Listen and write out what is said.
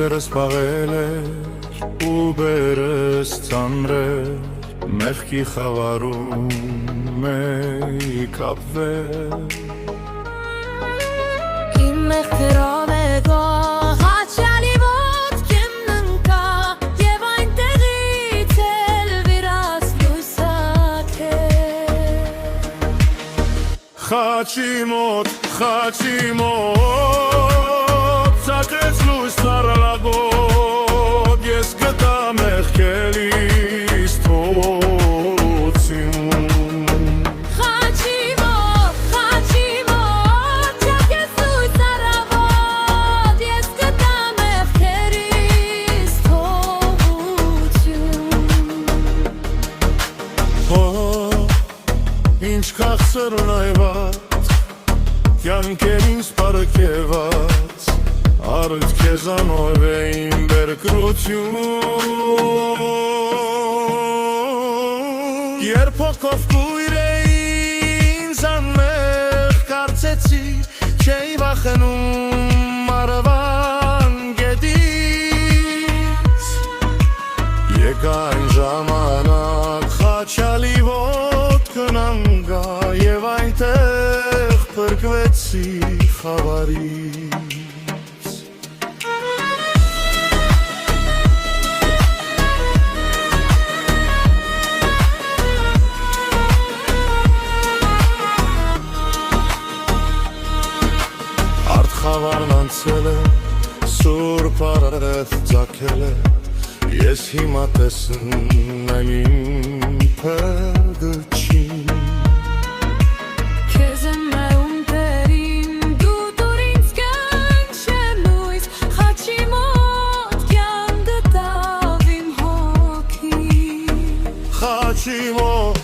Սերս պաղել էր ու բերս ծանրեր Մեղքի խավարում էի կապվել Իմ մեղքերով է գող հաչյալի ոտքեմ ննկա Եվ այնտեղից էլ վիրած լույսակ է Խաչի մոտ Ծակեց լույս ծառալագոտ Ես գտա մեղքերիս թողոցին Խաչի մոտ Ծակեց լույս ծառավոտ Ես գտա մեղքերիս թողոցին Ինչ քաղցր նայված Կյանքերին սպարքեված Արդ քեզանով էին բերկրություն Երբ հոգով կույր էին զանմեղ Կարծեցի չէի վախենում արվան գետից Եկա այն ժամանակ խաչալի ոտքն անգա Եվ այնտեղ փրկվեցի խավարից Արդ խավարն անցել է, սուրբ արդ ծագել է Ես հիմա տեսնում եմ իմ փրկչին Քեզ եմ նայում տերին դու դուր ինձ կանչեմ լույս Խաչի մոտ կյան գտավ իմ հոգին Խաչի մոտ